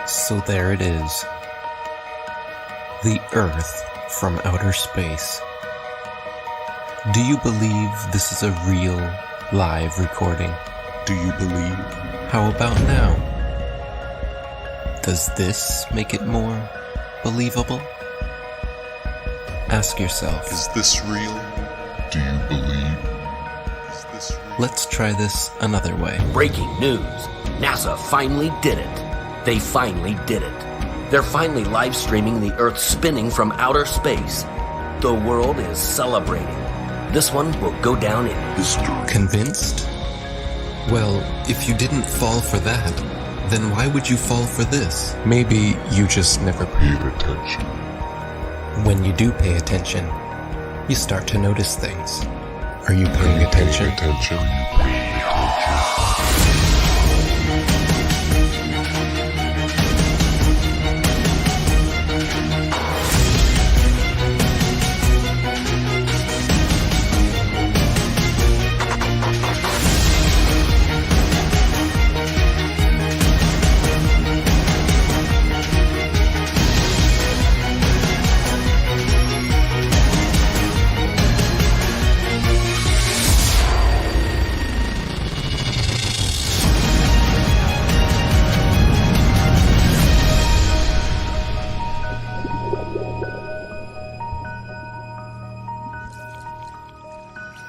So there it is. The Earth from outer space. Do you believe this is a real, live recording? Do you believe? How about now? Does this make it more believable? Ask yourself. Is this real? Do you believe? Is this real? Let's try this another way. Breaking news. NASA finally did it. They finally did it. They're finally live streaming the Earth spinning from outer space. The world is celebrating. This one will go down in history. Convinced? Well, if you didn't fall for that, then why would you fall for this? Maybe you just never Paid attention. When you do pay attention, you start to notice things. Are you paying attention? Paying attention. Are you paying attention?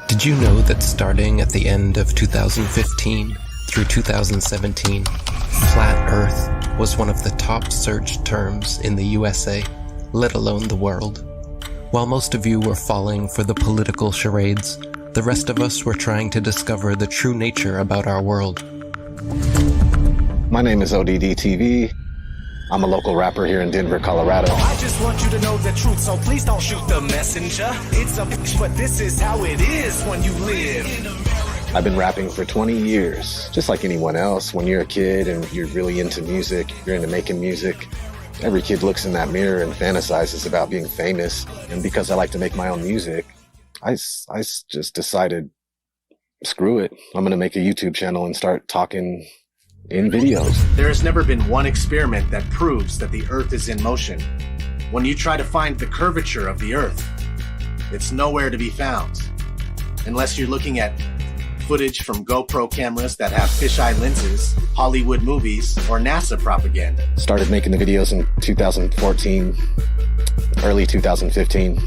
Did you know that starting at the end of 2015 through 2017, flat Earth was one of the top searched terms in the USA, let alone the world? While most of you were falling for the political charades, the rest of us were trying to discover the true nature about our world. My name is ODD-TV. I'm a local rapper here in Denver, Colorado. I just want you to know the truth, so please don't shoot the messenger. It's a bitch, but this is how it is when you live. I've been rapping for 20 years, just like anyone else. When you're a kid and you're really into music, you're into making music, every kid looks in that mirror and fantasizes about being famous. And because I like to make my own music, I just decided, screw it. I'm going to make a YouTube channel and start talking in videos. There has never been one experiment that proves that the Earth is in motion. When you try to find the curvature of the Earth, it's nowhere to be found. Unless you're looking at footage from GoPro cameras that have fisheye lenses, Hollywood movies, or NASA propaganda. Started making the videos in 2014, early 2015.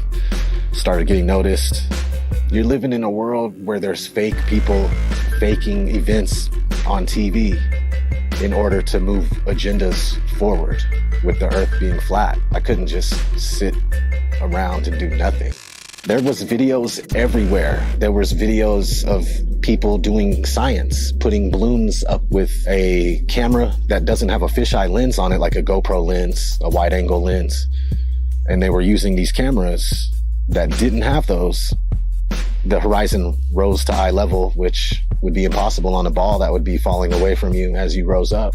Started getting noticed. You're living in a world where there's fake people faking events on TV in order to move agendas forward with the Earth being flat. I couldn't just sit around and do nothing. There was videos everywhere. There was videos of people doing science, putting balloons up with a camera that doesn't have a fisheye lens on it, like a GoPro lens, a wide angle lens. And they were using these cameras that didn't have those. The horizon rose to eye level, which would be impossible on a ball that would be falling away from you as you rose up.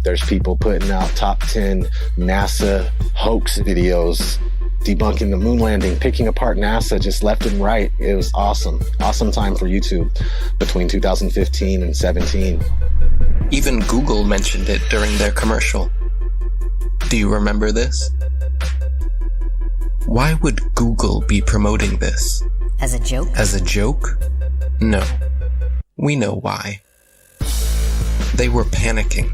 There's people putting out top 10 NASA hoax videos, debunking the moon landing, picking apart NASA just left and right. It was awesome. Awesome time for YouTube between 2015 and 17. Even Google mentioned it during their commercial. Do you remember this? Why would Google be promoting this? As a joke? As a joke? No. We know why. They were panicking.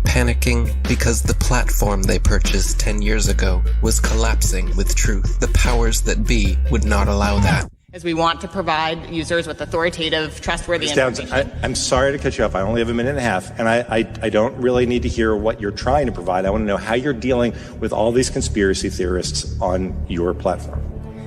Panicking because the platform they purchased 10 years ago was collapsing with truth. The powers that be would not allow that. As we want to provide users with authoritative, trustworthy information. I'm sorry to cut you off. I only have a minute and a half, and I don't really need to hear what you're trying to provide. I want to know how you're dealing with all these conspiracy theorists on your platform.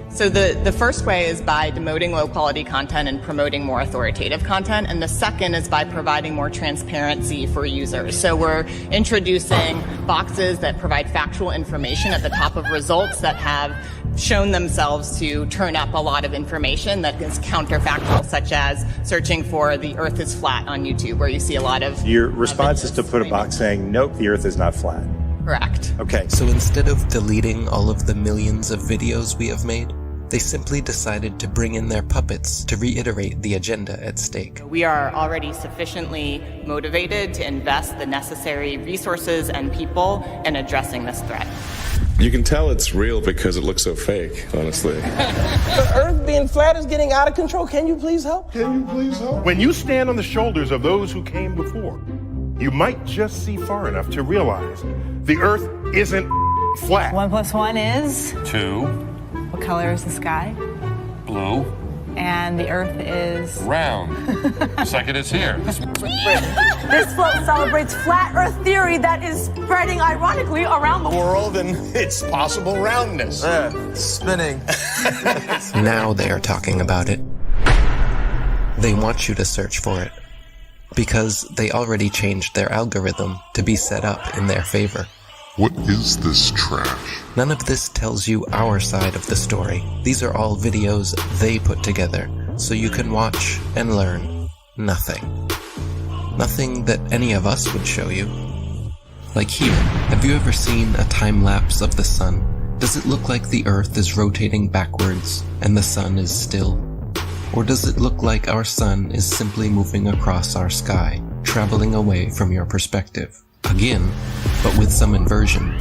So the first way is by demoting low-quality content and promoting more authoritative content, and the second is by providing more transparency for users. So we're introducing boxes that provide factual information at the top of results that have shown themselves to turn up a lot of information that is counterfactual, such as searching for the Earth is flat on YouTube, where you see a lot of... Your response is to put a box saying, nope, the Earth is not flat. Correct. Okay. So instead of deleting all of the millions of videos we have made, They simply decided to bring in their puppets to reiterate the agenda at stake. We are already sufficiently motivated to invest the necessary resources and people in addressing this threat. You can tell it's real because it looks so fake, honestly. The Earth being flat is getting out of control. Can you please help? When you stand on the shoulders of those who came before, you might just see far enough to realize the Earth isn't flat. 1 + 1 is? 2. What color is the sky? Blue. And the Earth is? Round. Second is here. This float celebrates flat Earth theory that is spreading ironically around the World and its possible roundness. Spinning. Now they are talking about it. They want you to search for it, because they already changed their algorithm to be set up in their favor. What is this trash? None of this tells you our side of the story. These are all videos they put together, so you can watch and learn nothing. Nothing that any of us would show you. Like here, have you ever seen a time lapse of the sun? Does it look like the Earth is rotating backwards and the sun is still? Or does it look like our sun is simply moving across our sky, traveling away from your perspective? Again, but with some inversion.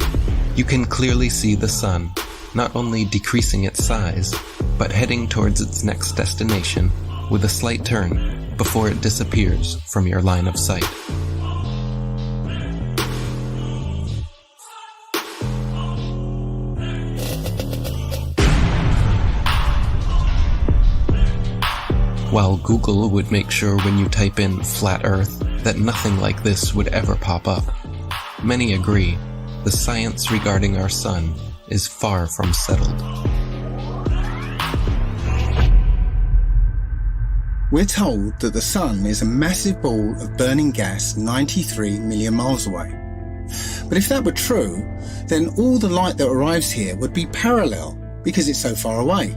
You can clearly see the sun, not only decreasing its size, but heading towards its next destination with a slight turn before it disappears from your line of sight. While Google would make sure when you type in flat Earth that nothing like this would ever pop up, many agree the science regarding our sun is far from settled. We're told that the sun is a massive ball of burning gas 93 million miles away. But if that were true, then all the light that arrives here would be parallel because it's so far away.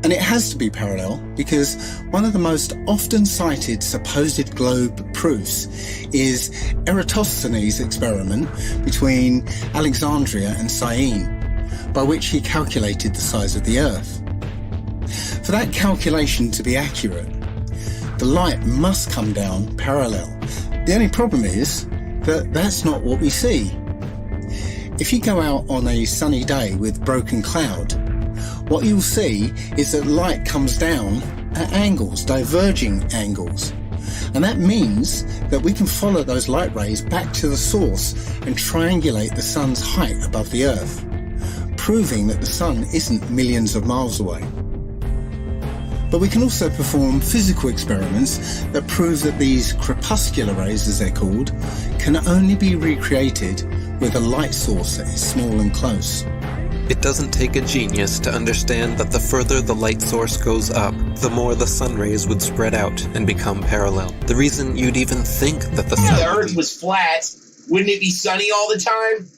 And it has to be parallel because one of the most often cited supposed globe proofs is Eratosthenes' experiment between Alexandria and Syene, by which he calculated the size of the Earth. For that calculation to be accurate, the light must come down parallel. The only problem is that that's not what we see. If you go out on a sunny day with broken cloud, what you'll see is that light comes down at angles, diverging angles. And that means that we can follow those light rays back to the source and triangulate the sun's height above the Earth, proving that the sun isn't millions of miles away. But we can also perform physical experiments that prove that these crepuscular rays, as they're called, can only be recreated with a light source that is small and close. It doesn't take a genius to understand that the further the light source goes up, the more the sun rays would spread out and become parallel. The reason you'd even think that the sun... If the Earth was flat, wouldn't it be sunny all the time?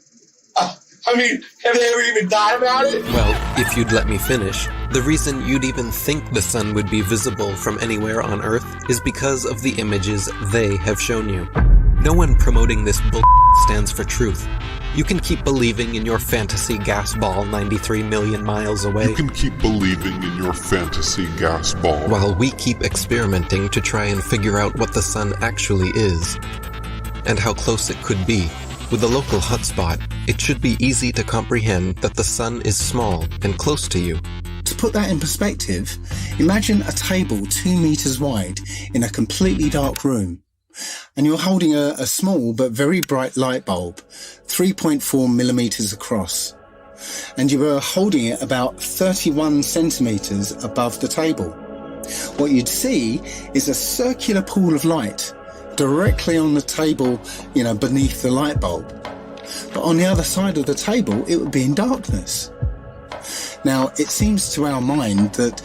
I mean, have they ever even thought about it? Well, if you'd let me finish, the reason you'd even think the sun would be visible from anywhere on Earth is because of the images they have shown you. No one promoting this bull stands for truth. You can keep believing in your fantasy gas ball 93 million miles away. You can keep believing in your fantasy gas ball. While we keep experimenting to try and figure out what the sun actually is, and how close it could be. With a local hotspot, it should be easy to comprehend that the sun is small and close to you. To put that in perspective, imagine a table 2 meters wide in a completely dark room. And you're holding a small but very bright light bulb, 3.4 millimeters across. And you were holding it about 31 centimeters above the table. What you'd see is a circular pool of light directly on the table, beneath the light bulb. But on the other side of the table, it would be in darkness. Now, it seems to our mind that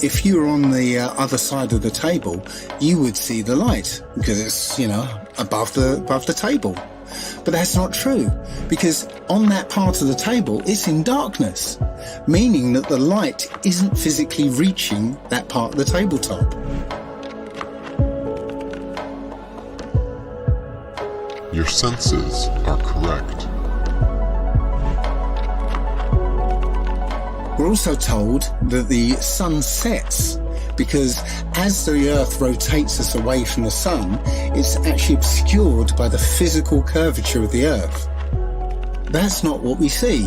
if you were on the other side of the table, you would see the light because it's, above the table. But that's not true, because on that part of the table, it's in darkness, meaning that the light isn't physically reaching that part of the tabletop. Your senses are correct. We're also told that the sun sets because as the Earth rotates us away from the sun, it's actually obscured by the physical curvature of the Earth. That's not what we see.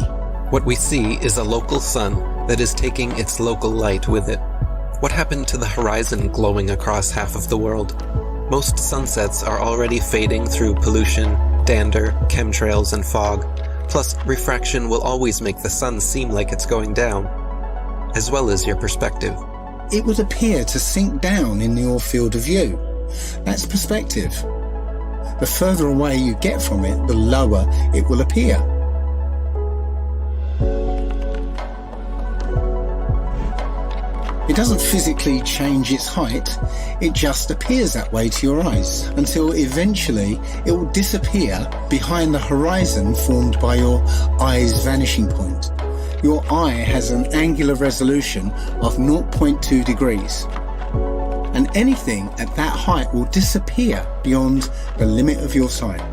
What we see is a local sun that is taking its local light with it. What happened to the horizon glowing across half of the world? Most sunsets are already fading through pollution, dander, chemtrails, and fog. Plus, refraction will always make the sun seem like it's going down, as well as your perspective. It would appear to sink down in your field of view. That's perspective. The further away you get from it, the lower it will appear. It doesn't physically change its height, it just appears that way to your eyes, until eventually it will disappear behind the horizon formed by your eye's vanishing point. Your eye has an angular resolution of 0.2 degrees, and anything at that height will disappear beyond the limit of your sight.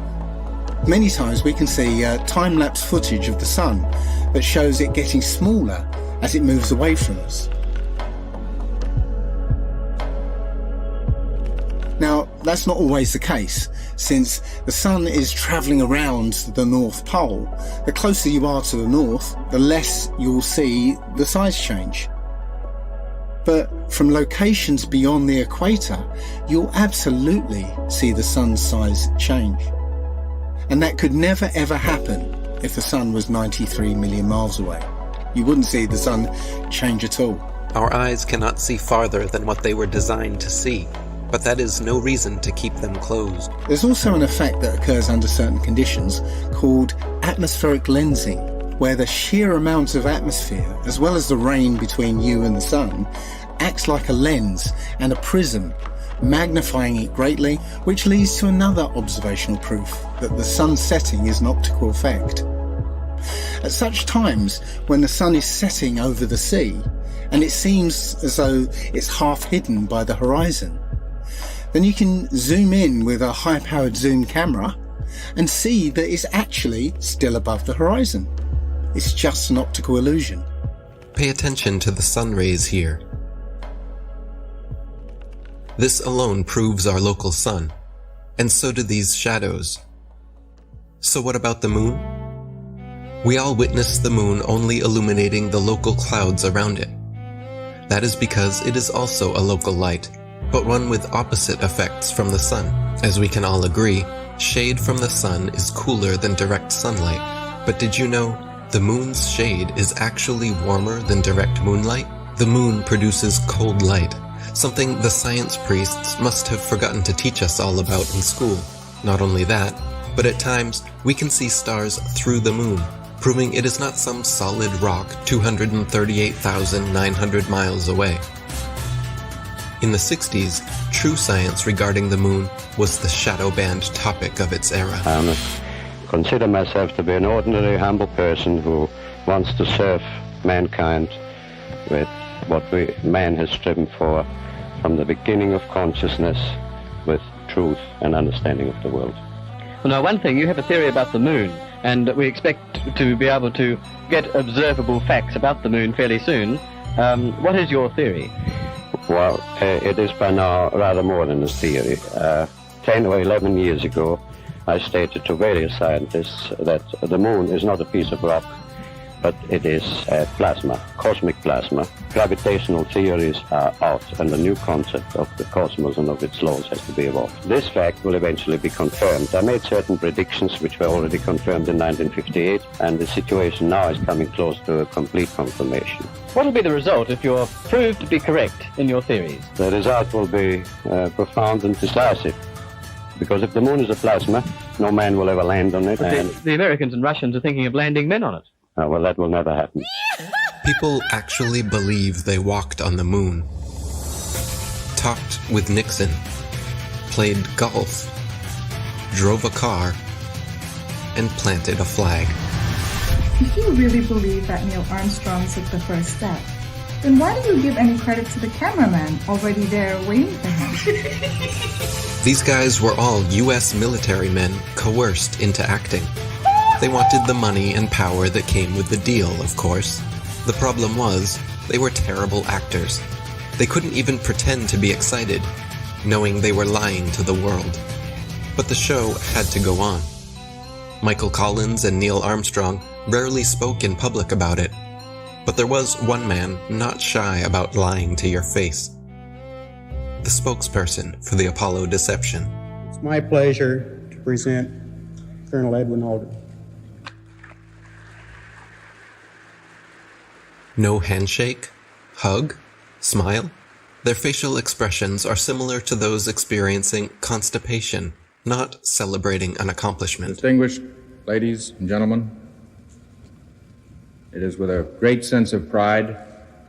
Many times we can see time-lapse footage of the sun that shows it getting smaller as it moves away from us. Now, that's not always the case, since the sun is travelling around the North Pole. The closer you are to the north, the less you'll see the size change. But from locations beyond the equator, you'll absolutely see the sun's size change. And that could never ever happen if the sun was 93 million miles away. You wouldn't see the sun change at all. Our eyes cannot see farther than what they were designed to see, but that is no reason to keep them closed. There's also an effect that occurs under certain conditions called atmospheric lensing, where the sheer amount of atmosphere, as well as the rain between you and the sun, acts like a lens and a prism, magnifying it greatly, which leads to another observational proof that the sun setting is an optical effect. At such times, when the sun is setting over the sea, and it seems as though it's half hidden by the horizon, then you can zoom in with a high-powered zoom camera and see that it's actually still above the horizon. It's just an optical illusion. Pay attention to the sun rays here. This alone proves our local sun, and so do these shadows. So what about the moon? We all witness the moon only illuminating the local clouds around it. That is because it is also a local light, but one with opposite effects from the sun. As we can all agree, shade from the sun is cooler than direct sunlight. But did you know the moon's shade is actually warmer than direct moonlight? The moon produces cold light, something the science priests must have forgotten to teach us all about in school. Not only that, but at times we can see stars through the moon, proving it is not some solid rock 238,900 miles away. In the 60s, true science regarding the moon was the shadow band topic of its era. I consider myself to be an ordinary, humble person who wants to serve mankind with what man has striven for from the beginning of consciousness, with truth and understanding of the world. Well, now, one thing, you have a theory about the moon, and we expect to be able to get observable facts about the moon fairly soon. What is your theory? Well, it is by now rather more than a theory. 10 or 11 years ago, I stated to various scientists that the moon is not a piece of rock, but it is plasma, cosmic plasma. Gravitational theories are out, and the new concept of the cosmos and of its laws has to be evolved. This fact will eventually be confirmed. I made certain predictions which were already confirmed in 1958, and the situation now is coming close to a complete confirmation. What will be the result if you're proved to be correct in your theories? The result will be profound and decisive. Because if the moon is a plasma, no man will ever land on it. But the Americans and Russians are thinking of landing men on it. Well, that will never happen. People actually believe they walked on the moon, talked with Nixon, played golf, drove a car, and planted a flag. If you really believe that Neil Armstrong took the first step, then why do you give any credit to the cameraman already there waiting for him? These guys were all U.S. military men coerced into acting. They wanted the money and power that came with the deal, of course. The problem was, they were terrible actors. They couldn't even pretend to be excited, knowing they were lying to the world. But the show had to go on. Michael Collins and Neil Armstrong rarely spoke in public about it, but there was one man not shy about lying to your face. The spokesperson for the Apollo deception. It's my pleasure to present Colonel Edwin Aldrin. No handshake, hug, smile. Their facial expressions are similar to those experiencing constipation, not celebrating an accomplishment. Distinguished ladies and gentlemen, it is with a great sense of pride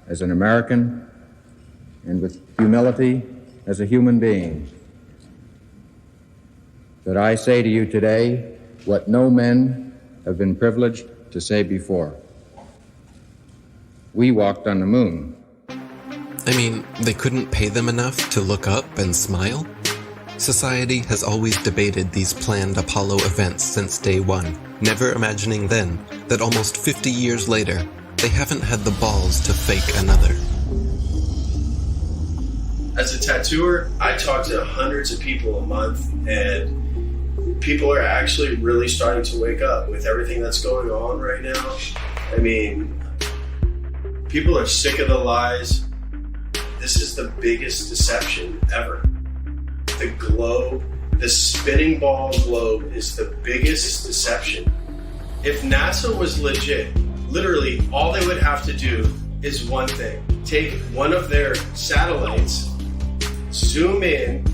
as an American and with humility as a human being that I say to you today what no men have been privileged to say before. We walked on the moon. I mean, they couldn't pay them enough to look up and smile? Society has always debated these planned Apollo events since day one, never imagining then that almost 50 years later, they haven't had the balls to fake another. As a tattooer, I talk to hundreds of people a month, and people are actually really starting to wake up with everything that's going on right now. I mean, people are sick of the lies. This is the biggest deception ever. The globe, the spinning ball globe, is the biggest deception. If NASA was legit, literally all they would have to do is one thing. Take one of their satellites, zoom in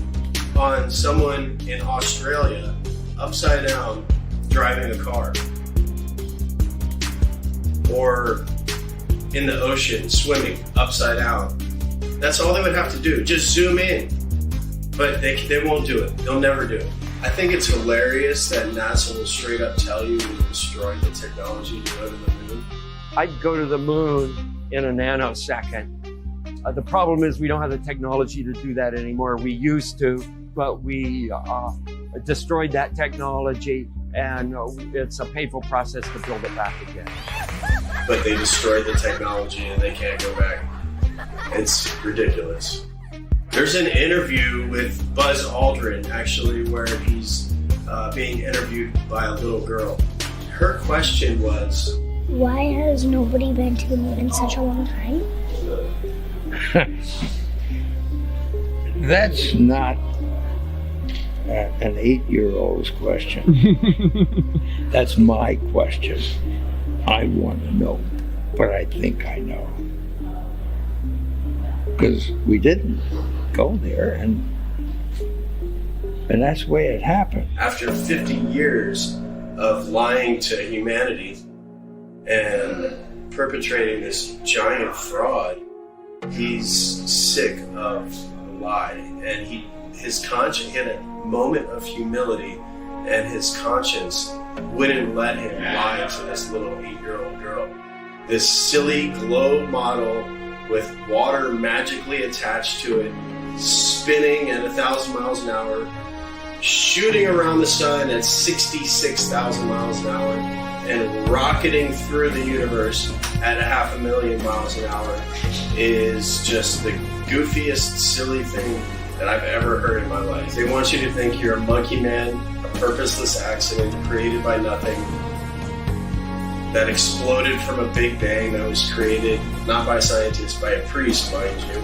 on someone in Australia, upside down, driving a car. Or in the ocean, swimming, upside down. That's all they would have to do, just zoom in. But they won't do it. They'll never do it. I think it's hilarious that NASA will straight up tell you to destroy the technology to go to the moon. I'd go to the moon in a nanosecond. The problem is we don't have the technology to do that anymore. We used to, but we destroyed that technology, and it's a painful process to build it back again. But they destroyed the technology and they can't go back. It's ridiculous. There's an interview with Buzz Aldrin, actually, where he's being interviewed by a little girl. Her question was, why has nobody been to the moon in such a long time? That's not an 8-year-old's question. That's my question. I want to know, but I think I know. Because we didn't go there, and that's the way it happened. After 50 years of lying to humanity and perpetrating this giant fraud, he's sick of the lie, and his conscience, he had a moment of humility, and his conscience wouldn't let him lie to this little 8-year-old girl. This silly globe model with water magically attached to it, spinning at 1,000 miles an hour, shooting around the sun at 66,000 miles an hour, and rocketing through the universe at 500,000 miles an hour is just the goofiest, silly thing that I've ever heard in my life. They want you to think you're a monkey man, a purposeless accident created by nothing, that exploded from a big bang that was created not by scientists, by a priest, mind you,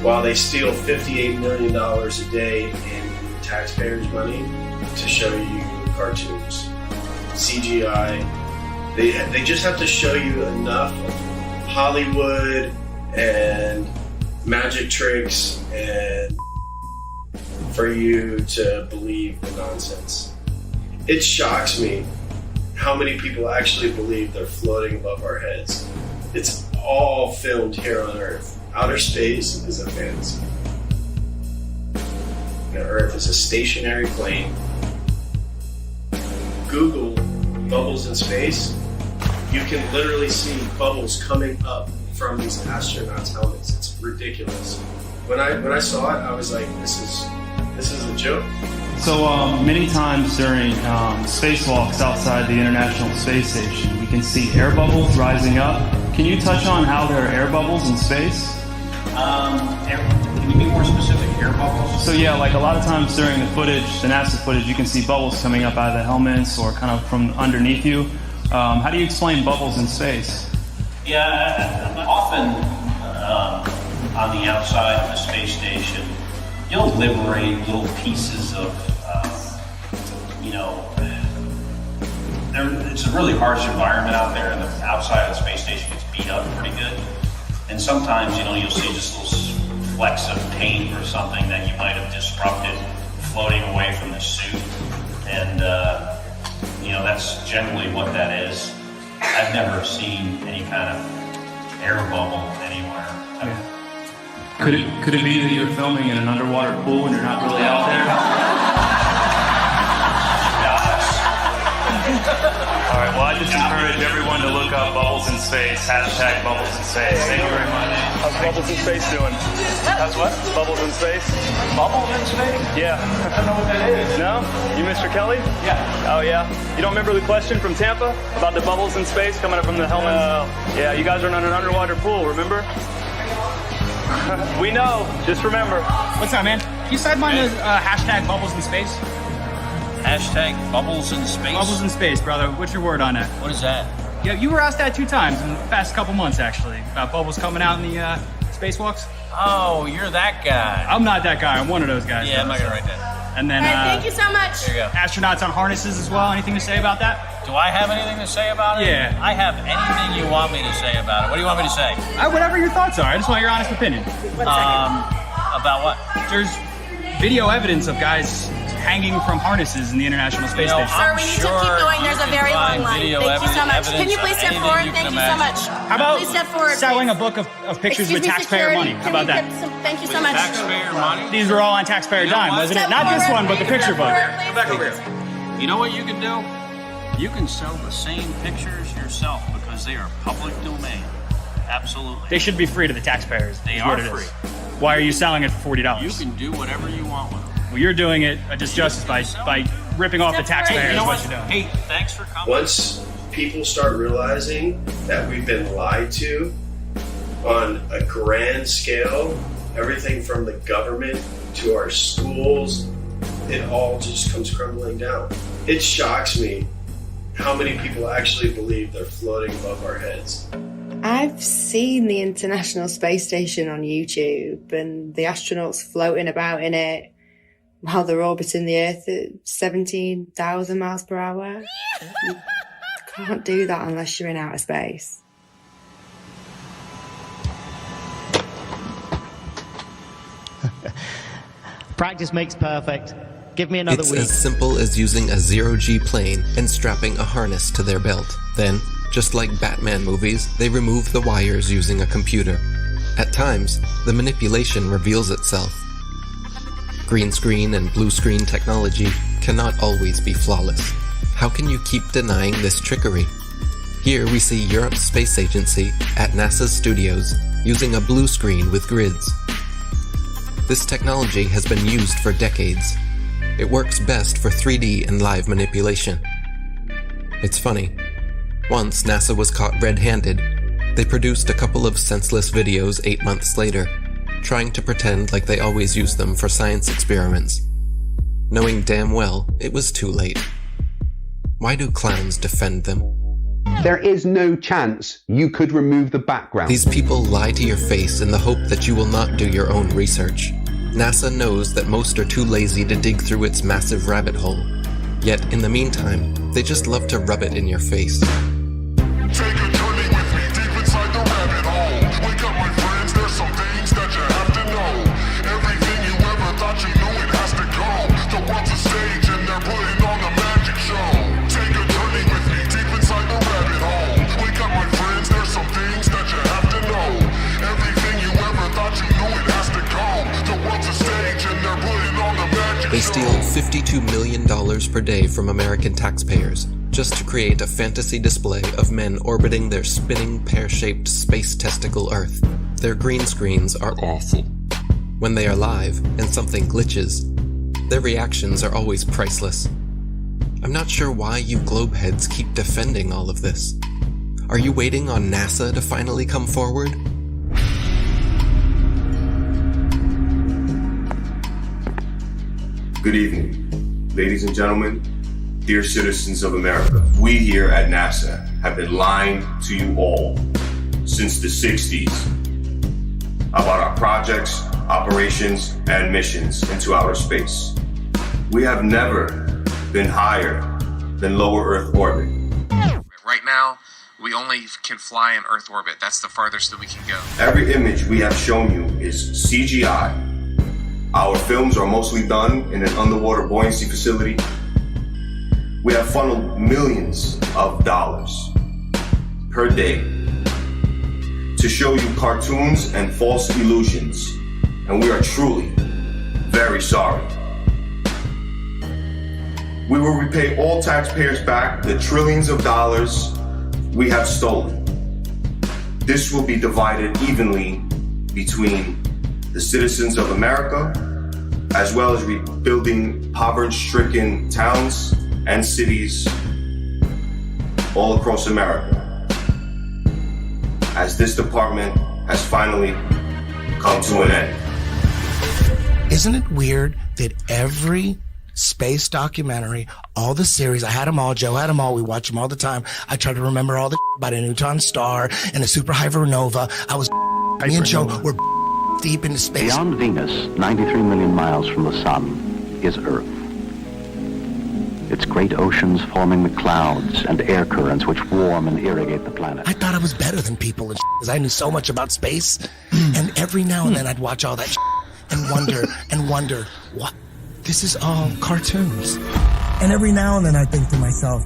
while they steal $58 million a day in taxpayers' money to show you cartoons. CGI. They just have to show you enough of Hollywood and magic tricks and for you to believe the nonsense. It shocks me how many people actually believe they're floating above our heads. It's all filmed here on Earth. Outer space is a fantasy. Earth is a stationary plane. Google bubbles in space. You can literally see bubbles coming up from these astronauts' helmets. It's ridiculous. When I saw it, I was like, this is a joke. So many times during spacewalks outside the International Space Station, we can see air bubbles rising up, Can you touch on how there are air bubbles in space? Can you be more specific? Air bubbles? So yeah, like a lot of times during the footage, the NASA footage, you can see bubbles coming up out of the helmets or kind of from underneath you. How do you explain bubbles in space? Yeah, often on the outside of the space station, you'll liberate little pieces of, it's a really harsh environment out there, and the outside of the space station gets beat up pretty good. And sometimes, you'll see just little flecks of paint or something that you might have disrupted floating away from the suit. And, that's generally what that is. I've never seen any kind of air bubble anywhere. Could it be that you're filming in an underwater pool and you're not really out there? All right, well, I just encourage everyone to look up bubbles in space, hashtag bubbles in space. Thank you very much. How's bubbles in space doing? How's what? Bubbles in space. Bubbles in space? Yeah. I don't know what that is. No? You Mr. Kelly? Yeah. Oh, yeah? You don't remember the question from Tampa about the bubbles in space coming up from the helmets? Yeah, you guys are in an underwater pool, remember? We know. Just remember. What's up, man? Can you sideline the hashtag bubbles in space? Hashtag bubbles in space? Bubbles in space, brother. What's your word on that? What is that? Yeah, you were asked that 2 times in the past couple months, actually, about bubbles coming out in the spacewalks. Oh, you're that guy. I'm not that guy. I'm one of those guys. Yeah, I'm not going to write that. And then, thank you so much. There you go. Astronauts on harnesses as well. Anything to say about that? Do I have anything to say about it? Yeah. I have anything you want me to say about it. What do you want me to say? Whatever your thoughts are. I just want your honest opinion. 1 second. About what? There's video evidence of guys hanging from harnesses in the International Space Station. Sir, we need to keep going. There's a very long line. Thank you so much. Can you please step forward? Thank you so much. How about please step forward, selling a book of pictures with taxpayer money? How about that? Thank you so much. Taxpayer money? These were all on taxpayer dime, wasn't it? Not this one, but the picture book. Go back over here. You know what you can do? You can sell the same pictures yourself because they are public domain. Absolutely. They should be free to the taxpayers. They are free. Why are you selling it for $40? You can do whatever you want with them. Well, you're doing it a disjustice by ripping off the taxpayers. You know what you're doing. Hey, thanks for coming. Once people start realizing that we've been lied to on a grand scale, everything from the government to our schools, it all just comes crumbling down. It shocks me how many people actually believe they're floating above our heads. I've seen the International Space Station on YouTube and the astronauts floating about in it while they're orbiting the Earth at 17,000 miles per hour. You can't do that unless you're in outer space. Practice makes perfect. Give me another week. It's as simple as using a zero-G plane and strapping a harness to their belt. Then, just like Batman movies, they remove the wires using a computer. At times, the manipulation reveals itself. Green screen and blue screen technology cannot always be flawless. How can you keep denying this trickery? Here we see Europe's space agency at NASA's studios using a blue screen with grids. This technology has been used for decades. It works best for 3D and live manipulation. It's funny. Once NASA was caught red-handed, they produced a couple of senseless videos 8 months later, trying to pretend like they always use them for science experiments, knowing damn well it was too late. Why do clowns defend them? There is no chance you could remove the background. These people lie to your face in the hope that you will not do your own research. NASA knows that most are too lazy to dig through its massive rabbit hole. Yet, in the meantime, they just love to rub it in your face. Take a journey with me deep inside the rabbit hole. Wake up, my friends, there's some things that you have to know. Everything you ever thought you knew, it has to go. The world's a stage and they're putting on a magic show. Take a journey with me deep inside the rabbit hole. Wake up, my friends, there's some things that you have to know. Everything you ever thought you knew, it has to go. The world's a stage and they're putting on a magic show. They steal $52 million per day from American taxpayers just to create a fantasy display of men orbiting their spinning pear-shaped space testicle Earth. Their green screens are awful. When they are live and something glitches, their reactions are always priceless. I'm not sure why you globeheads keep defending all of this. Are you waiting on NASA to finally come forward? Good evening, ladies and gentlemen, dear citizens of America. We here at NASA have been lying to you all since the 60s about our projects, operations, and missions into outer space. We have never been higher than lower Earth orbit. Right now, we only can fly in Earth orbit. That's the farthest that we can go. Every image we have shown you is CGI. Our films are mostly done in an underwater buoyancy facility. We have funneled millions of dollars per day to show you cartoons and false illusions, and we are truly very sorry. We will repay all taxpayers back the trillions of dollars we have stolen. This will be divided evenly between the citizens of America, as well as rebuilding poverty-stricken towns and cities all across America, as this department has finally come to an end. Isn't it weird that every space documentary, all the series, I had them all, Joe had them all, we watch them all the time. I try to remember all the about a neutron star and a super hypernova. Me and Joe were deep into space. Beyond Venus, 93 million miles from the sun, is Earth. Its great oceans forming the clouds and air currents which warm and irrigate the planet. I thought I was better than people because I knew so much about space. And every now and then I'd watch all that and wonder, what? This is all cartoons. And every now and then I think to myself,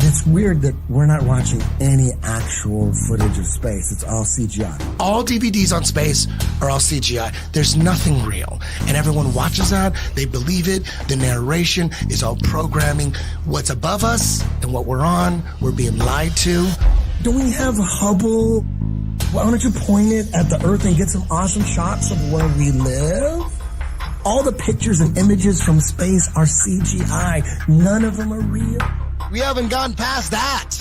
it's weird that we're not watching any actual footage of space. It's all CGI. All DVDs on space are all CGI. There's nothing real. And everyone watches that. They believe it. The narration is all programming. What's above us and what we're on, we're being lied to. Do we have Hubble? Why don't you point it at the Earth and get some awesome shots of where we live? All the pictures and images from space are CGI. None of them are real. We haven't gone past that.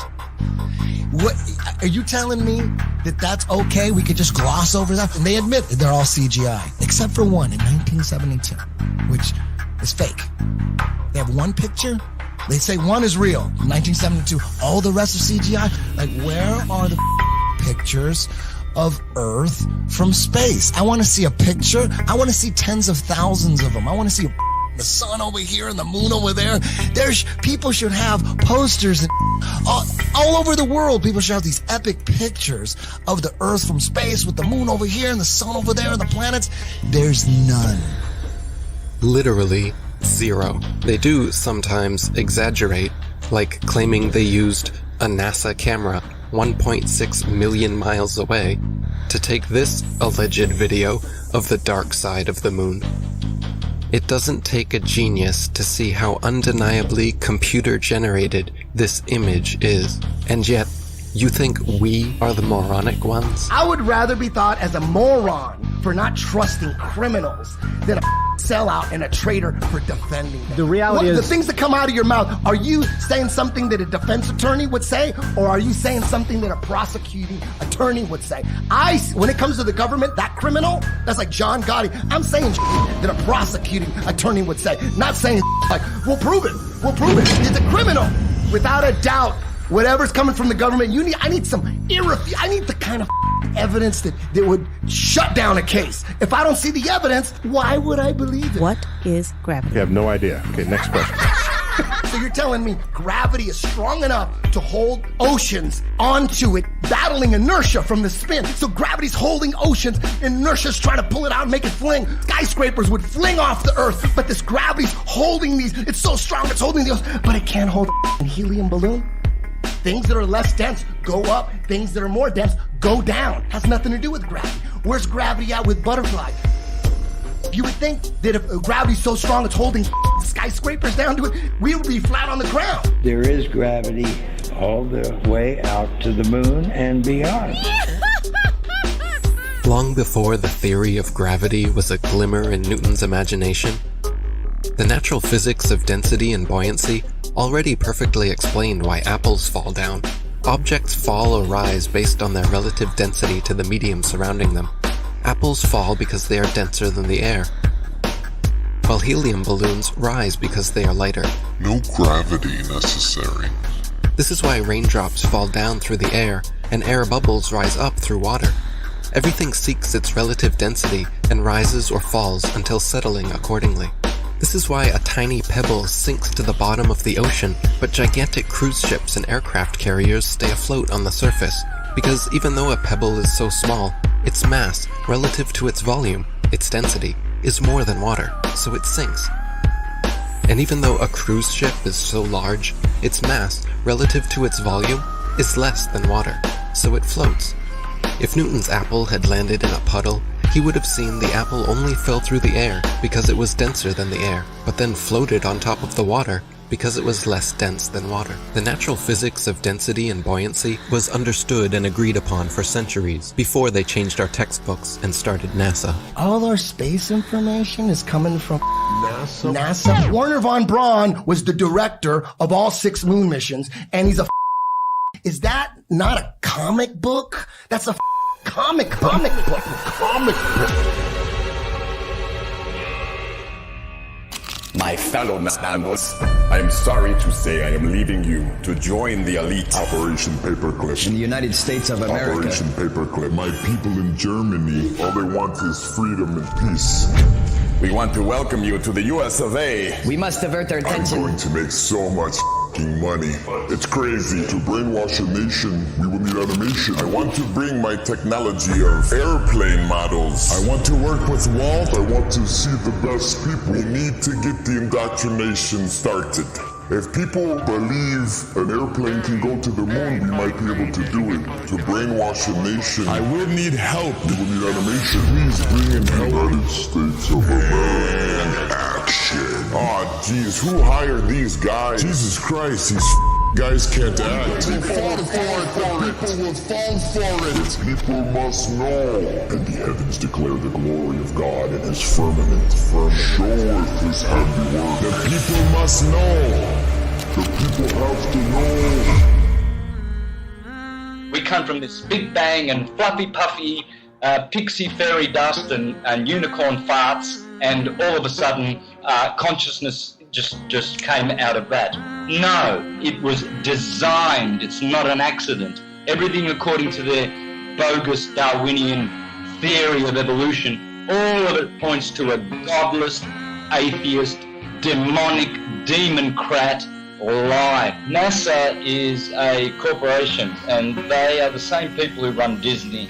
What are you telling me that that's okay? We could just gloss over that? And they admit that they're all CGI, except for one in 1972, which is fake. They have one picture. They say one is real, 1972. All the rest are CGI. Like, where are the pictures of Earth from space? I want to see a picture. I want to see tens of thousands of them. I want to see the sun over here and the moon over there. People should have posters and all over the world. People should have these epic pictures of the Earth from space with the moon over here and the sun over there and the planets. There's none. Literally zero. They do sometimes exaggerate, like claiming they used a NASA camera 1.6 million miles away to take this alleged video of the dark side of the moon. It doesn't take a genius to see how undeniably computer-generated this image is. And yet, you think we are the moronic ones? I would rather be thought as a moron for not trusting criminals than a sellout and a traitor for defending them. The reality is... The things that come out of your mouth, are you saying something that a defense attorney would say, or are you saying something that a prosecuting attorney would say? When it comes to the government, that criminal, that's like John Gotti, I'm saying that a prosecuting attorney would say, not saying like, we'll prove it, it's a criminal. Without a doubt, whatever's coming from the government, I need the kind of evidence that would shut down a case. If I don't see the evidence, why would I believe it? What is gravity? You have no idea. Okay, next question. So you're telling me gravity is strong enough to hold oceans onto it, battling inertia from the spin. So gravity's holding oceans, inertia's trying to pull it out and make it fling. Skyscrapers would fling off the Earth, but this gravity's holding these. It's so strong, it's holding the ocean, but it can't hold a helium balloon. Things that are less dense go up. Things that are more dense go down. Has nothing to do with gravity. Where's gravity at with butterflies? You would think that if gravity's so strong it's holding skyscrapers down to it, we would be flat on the ground. There is gravity all the way out to the moon and beyond. Long before the theory of gravity was a glimmer in Newton's imagination, the natural physics of density and buoyancy already perfectly explained why apples fall down, Objects fall or rise based on their relative density to the medium surrounding them. Apples fall because they are denser than the air, while helium balloons rise because they are lighter. No gravity necessary. This is why raindrops fall down through the air and air bubbles rise up through water. Everything seeks its relative density and rises or falls until settling accordingly. This is why a tiny pebble sinks to the bottom of the ocean, but gigantic cruise ships and aircraft carriers stay afloat on the surface, because even though a pebble is so small, its mass, relative to its volume, its density, is more than water, so it sinks. And even though a cruise ship is so large, its mass, relative to its volume, is less than water, so it floats. If Newton's apple had landed in a puddle, he would have seen the apple only fell through the air because it was denser than the air, but then floated on top of the water because it was less dense than water. The natural physics of density and buoyancy was understood and agreed upon for centuries before they changed our textbooks and started NASA. All our space information is coming from NASA. Werner von Braun was the director of all 6 moon missions, and he's a Is that not a comic book? That's a comic book. My fellow Nastanos, I am sorry to say I am leaving you to join the elite. Operation Paperclip. In the United States of America. Operation Paperclip. My people in Germany, all they want is freedom and peace. We want to welcome you to the US of A. We must divert their attention. I'm going to make so much money. It's crazy. To brainwash a nation, we will need animation. I want to bring my technology of airplane models. I want to work with Walt. I want to see the best people. We need to get the indoctrination started. If people believe an airplane can go to the moon, we might be able to do it. To brainwash a nation, I will need help. We will need animation. Please bring in help. United States of America. And action. Oh, geez, who hired these guys? Jesus Christ, these guys can't act. People will fall for it. People will fall for it. People must know. And the heavens declare the glory of God in his firmament. Showeth his handiwork. The people must know. The people have to know. We come from this big bang and fluffy puffy pixie fairy dust and unicorn farts, and all of a sudden consciousness just came out of that. No, it was designed. It's not an accident. Everything according to their bogus Darwinian theory of evolution, all of it points to a godless, atheist, demonic, demon-crat lie. NASA is a corporation, and they are the same people who run Disney.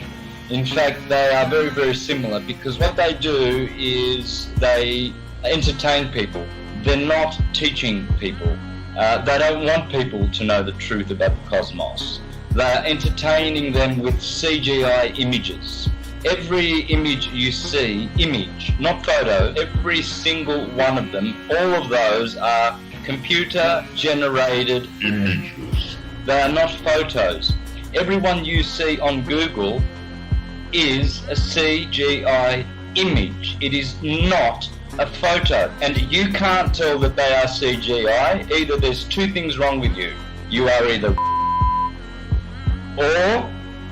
In fact, they are very, very similar, because what they do is they entertain people. They're not teaching people. They don't want people to know the truth about the cosmos. They're entertaining them with CGI images. Every image you see, image, not photo, every single one of them, all of those are computer-generated images. They are not photos. Every one you see on Google is a CGI image. It is not a photo. And you can't tell that they are CGI. Either there's 2 things wrong with you. You are either or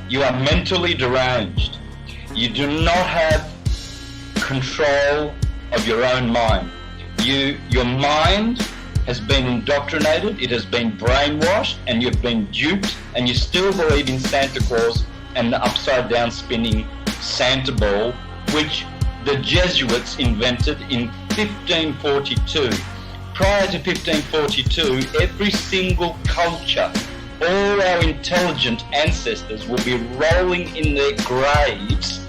you are mentally deranged. You do not have control of your own mind. Your mind has been indoctrinated, it has been brainwashed, and you've been duped, and you still believe in Santa Claus and the upside down spinning Santa ball, which the Jesuits invented in 1542. Prior to 1542, every single culture, all our intelligent ancestors will be rolling in their graves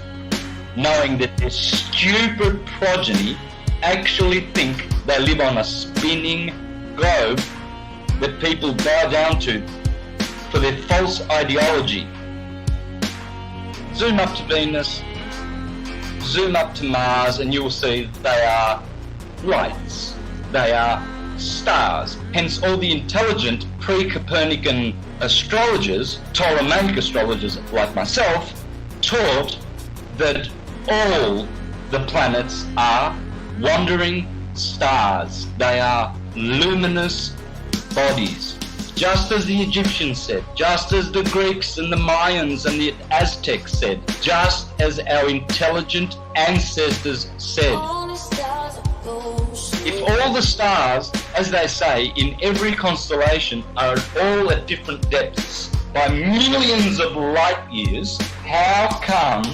knowing that their stupid progeny actually think they live on a spinning globe that people bow down to for their false ideology. Zoom up to Venus, zoom up to Mars, and you will see they are lights. They are stars. Hence all the intelligent pre-Copernican astrologers, Ptolemaic astrologers like myself, taught that all the planets are wandering stars. They are luminous bodies. just as the Egyptians said, just as the Greeks and the Mayans and the Aztecs said, just as our intelligent ancestors said. If all the stars, as they say, in every constellation are all at different depths by millions of light years, how come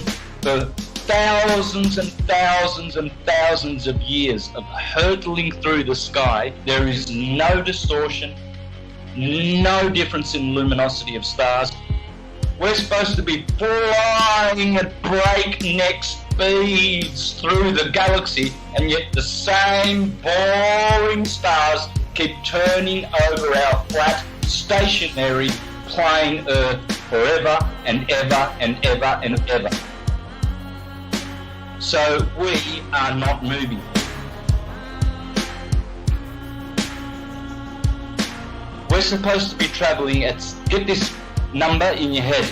the thousands and thousands and thousands of years of hurtling through the sky, there is no distortion, no difference in luminosity of stars? We're supposed to be flying at breakneck speeds through the galaxy, and yet the same boring stars keep turning over our flat, stationary, plain Earth forever and ever and ever and ever. So we are not moving. We're supposed to be travelling at, get this number in your head,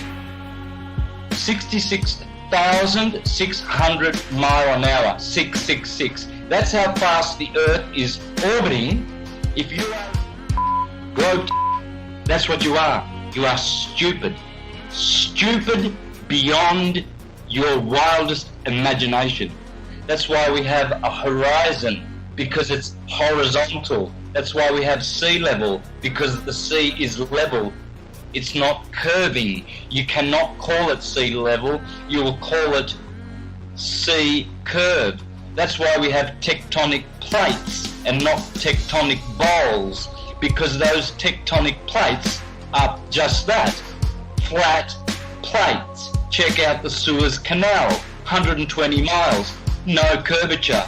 66,600 mile an hour, 666. That's how fast the Earth is orbiting. If you are globe, that's what you are. You are stupid. Stupid beyond your wildest imagination. That's why we have a horizon, because it's horizontal. That's why we have sea level, because the sea is level. It's not curving. You cannot call it sea level. You will call it sea curve. That's why we have tectonic plates and not tectonic bowls, because those tectonic plates are just that, flat plates. Check out the Suez Canal, 120 miles, no curvature.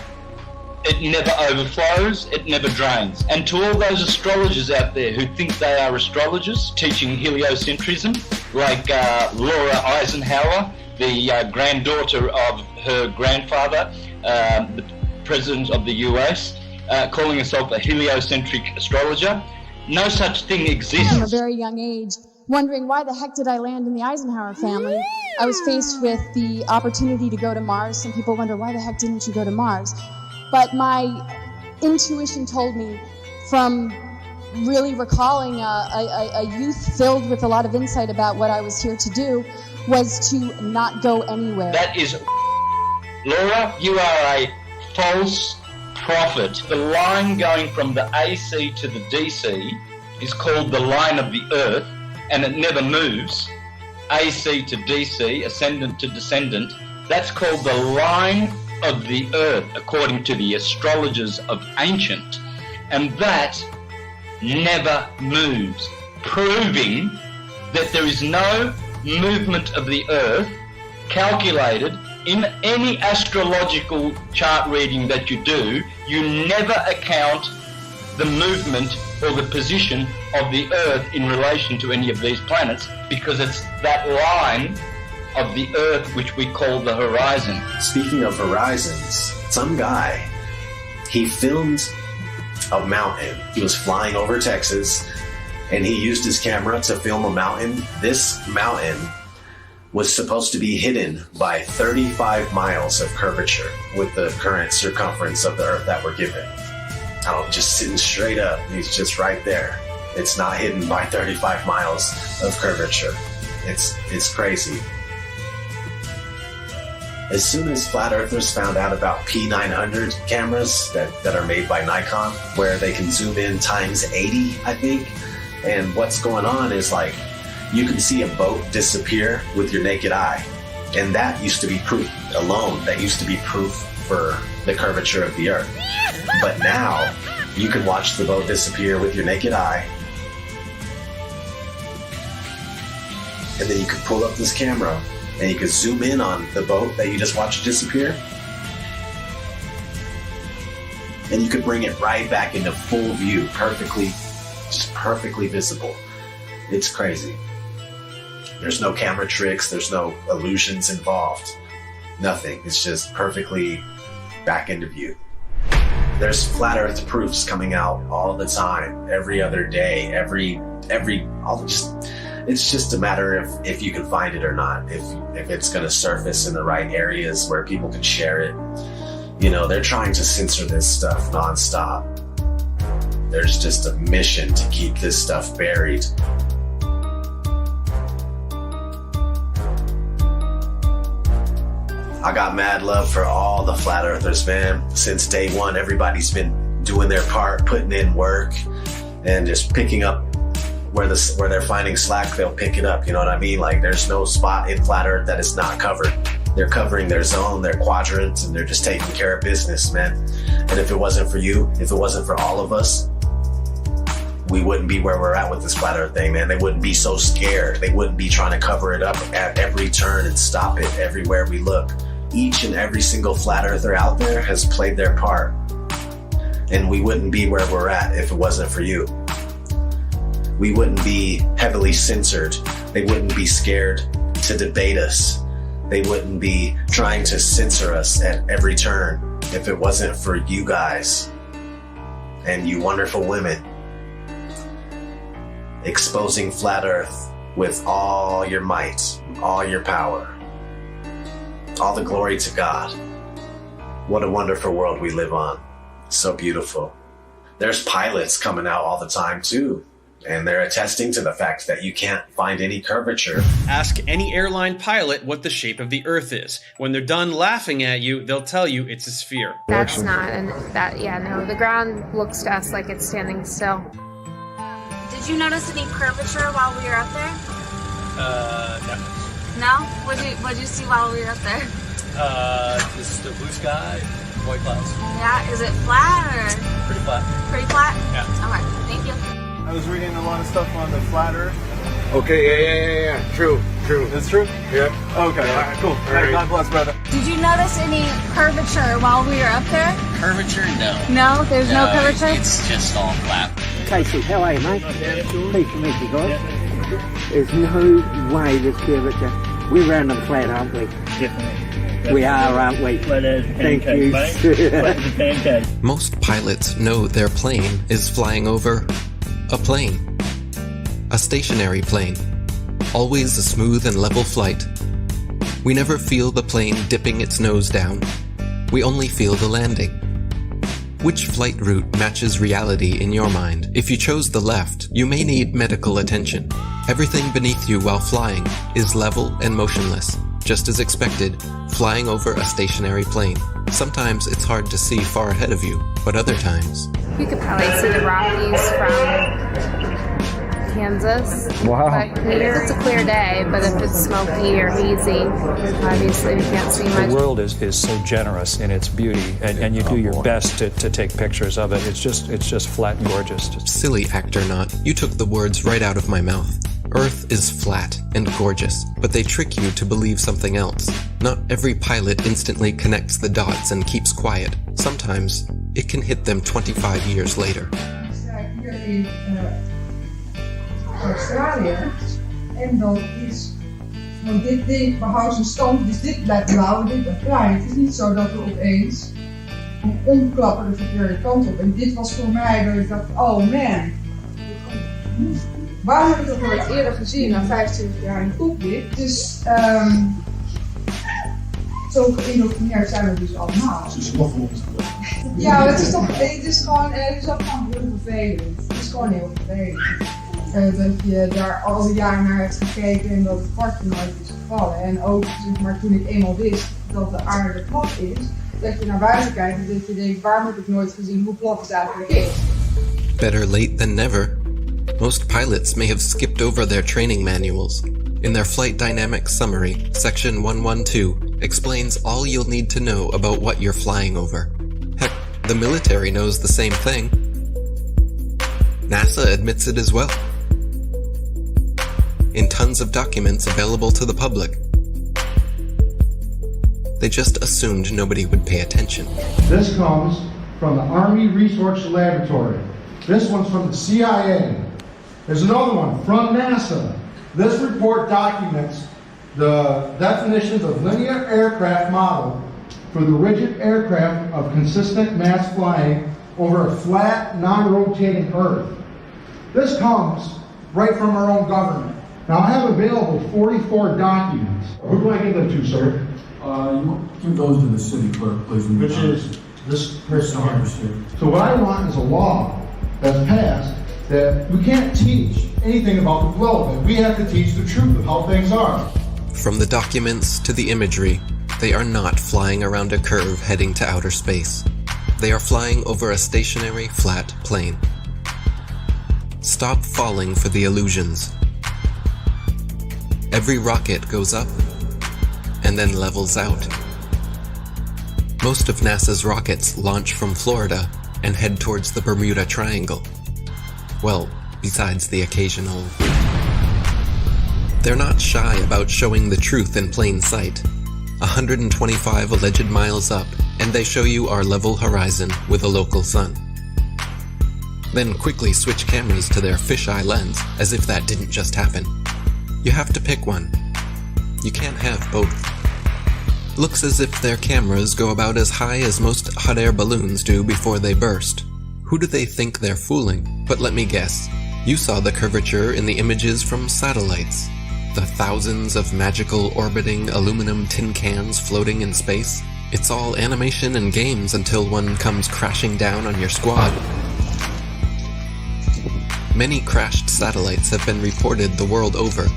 It never overflows, it never drains. And to all those astrologers out there who think they are astrologers teaching heliocentrism, like Laura Eisenhower, the granddaughter of her grandfather, the president of the US, calling herself a heliocentric astrologer, no such thing exists. From a very young age, wondering why the heck did I land in the Eisenhower family? I was faced with the opportunity to go to Mars. Some people wonder, why the heck didn't you go to Mars? But my intuition told me, from really recalling a youth filled with a lot of insight about what I was here to do, was to not go anywhere. That is, Laura, you are a false prophet. The line going from the AC to the DC is called the line of the Earth, and it never moves. AC to DC, ascendant to descendant, that's called the line of the Earth, according to the astrologers of ancient, and that never moves, proving that there is no movement of the Earth calculated in any astrological chart reading that you do. You never account the movement or the position of the Earth in relation to any of these planets, because it's that line of the Earth which we call the horizon. Speaking of horizons, some guy, he filmed a mountain. He was flying over Texas, and he used his camera to film a mountain. This mountain was supposed to be hidden by 35 miles of curvature with the current circumference of the Earth that we're given. Just sitting straight up. He's just right there. It's not hidden by 35 miles of curvature. It's crazy. As soon as flat earthers found out about P900 cameras that are made by Nikon, where they can zoom in times 80, I think, and what's going on is, like, you can see a boat disappear with your naked eye, and that used to be proof alone. That used to be proof for the curvature of the Earth. But now you can watch the boat disappear with your naked eye, and then you can pull up this camera and you can zoom in on the boat that you just watched disappear, and you could bring it right back into full view, perfectly visible. It's crazy. There's no camera tricks, there's no illusions involved. Nothing. It's just perfectly back into view. There's flat earth proofs coming out all the time, every other day, it's just a matter of if you can find it or not, if it's going to surface in the right areas where people can share it. You know, they're trying to censor this stuff nonstop. There's just a mission to keep this stuff buried. I got mad love for all the flat earthers, man. Since day one, everybody's been doing their part, putting in work, and just picking up where they're finding slack, they'll pick it up. You know what I mean? Like, there's no spot in flat earth that is not covered. They're covering their zone, their quadrant, and they're just taking care of business, man. And if it wasn't for you, if it wasn't for all of us, we wouldn't be where we're at with this flat earth thing, man. They wouldn't be so scared. They wouldn't be trying to cover it up at every turn and stop it everywhere we look. Each and every single flat earther out there has played their part. And we wouldn't be where we're at if it wasn't for you. We wouldn't be heavily censored. They wouldn't be scared to debate us. They wouldn't be trying to censor us at every turn if it wasn't for you guys and you wonderful women exposing flat earth with all your might, all your power. All the glory to God. What a wonderful world we live on. So beautiful. There's pilots coming out all the time too, and they're attesting to the fact that you can't find any curvature. Ask any airline pilot what the shape of the Earth is. When they're done laughing at you, they'll tell you it's a sphere. That's not, and no, the ground looks to us like it's standing still. Did you notice any curvature while we were up there? No. No? What'd you see while we were up there? Just the blue sky, white clouds. Yeah, is it flat or? Pretty flat. Pretty flat? Yeah. Okay, thank you. I was reading a lot of stuff on the flat earth. Okay, yeah. True. It's true? Yep. Okay, all right, cool. All right, God bless, brother. Did you notice any curvature while we were up there? Curvature? No. No? There's no curvature? It's just all flat. Casey, how are you, mate? Pleased to meet you guys. There's no way there's curvature. We're round and flat, aren't we? Definitely. We are, aren't we? Flat as a Thank pancake, you. Flat as a pancake. Most pilots know their plane is flying over a plane. A stationary plane. Always a smooth and level flight. We never feel the plane dipping its nose down. We only feel the landing. Which flight route matches reality in your mind? If you chose the left, you may need medical attention. Everything beneath you while flying is level and motionless, just as expected, flying over a stationary plane. Sometimes it's hard to see far ahead of you, but other times... You could probably see the Rockies from Kansas. Wow. But if it's a clear day, but if it's smoky or hazy, obviously we can't see much. The world is so generous in its beauty, and you do your best to take pictures of it. It's just flat and gorgeous. Silly actor not, you took the words right out of my mouth. Earth is flat and gorgeous, but they trick you to believe something else. Not every pilot instantly connects the dots and keeps quiet. Sometimes it can hit them 25 years later. Australië. En dan is want dit ding behoudt zijn stand, dus dit blijft blauw en dit blijft bruin. Het is niet zo dat we opeens omklappen de verkeerde kant op. En dit was voor mij dat ik dacht, oh man, waar heb ik dat nooit eerder gezien na 25 jaar in de cockpit? Dus zo geïndoctrineerd zijn we dus allemaal. Ja, het is toch, het is gewoon heel vervelend. Het is gewoon heel vervelend. Dat je daar al die jaren naar hebt gekeken en dat het kwartje nooit is gevallen. En ook zeg maar, toen ik eenmaal wist dat de aarde plat is, dat je naar buiten kijkt en dat je denkt, waarom heb ik nooit gezien hoe plat het eigenlijk is? Better late than never. Most pilots may have skipped over their training manuals. In their Flight Dynamics Summary, Section 112 explains all you'll need to know about what you're flying over. Heck, the military knows the same thing. NASA admits it as well. In tons of documents available to the public. They just assumed nobody would pay attention. This comes from the Army Research Laboratory. This one's from the CIA. There's another one from NASA. This report documents the definitions of linear aircraft model for the rigid aircraft of consistent mass flying over a flat, non-rotating Earth. This comes right from our own government. Now I have available 44 documents. Who do I give them to, sir? You give those to the city clerk, please. Which is this person here. So what I want is a law that's passed that we can't teach anything about the globe, and we have to teach the truth of how things are. From the documents to the imagery, they are not flying around a curve heading to outer space. They are flying over a stationary, flat plane. Stop falling for the illusions. Every rocket goes up and then levels out. Most of NASA's rockets launch from Florida and head towards the Bermuda Triangle. Well, besides the occasional... They're not shy about showing the truth in plain sight. 125 alleged miles up, and they show you our level horizon with a local sun. Then quickly switch cameras to their fisheye lens, as if that didn't just happen. You have to pick one. You can't have both. Looks as if their cameras go about as high as most hot air balloons do before they burst. Who do they think they're fooling? But let me guess. You saw the curvature in the images from satellites. The thousands of magical orbiting aluminum tin cans floating in space. It's all animation and games until one comes crashing down on your squad. Many crashed satellites have been reported the world over.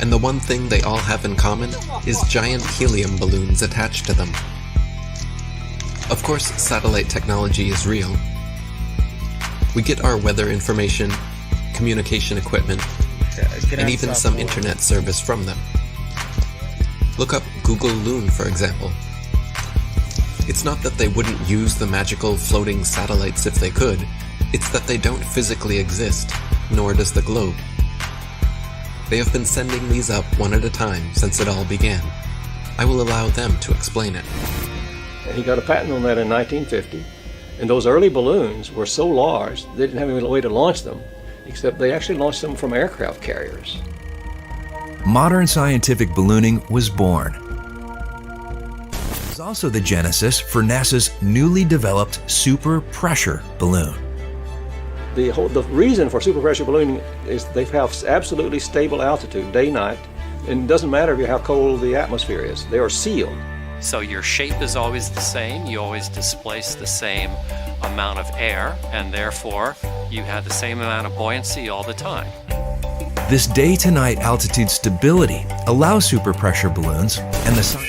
And the one thing they all have in common is giant helium balloons attached to them. Of course, satellite technology is real. We get our weather information, communication equipment, and even some internet service from them. Look up Google Loon, for example. It's not that they wouldn't use the magical floating satellites if they could, it's that they don't physically exist, nor does the globe. They have been sending these up one at a time since it all began. I will allow them to explain it. He got a patent on that in 1950, and those early balloons were so large they didn't have any way to launch them, except they actually launched them from aircraft carriers. Modern scientific ballooning was born. It was also the genesis for NASA's newly developed super pressure balloon. The reason for superpressure ballooning is they have absolutely stable altitude, day, night, and it doesn't matter how cold the atmosphere is. They are sealed. So your shape is always the same, you always displace the same amount of air, and therefore you have the same amount of buoyancy all the time. This day-to-night altitude stability allows superpressure balloons and the sun.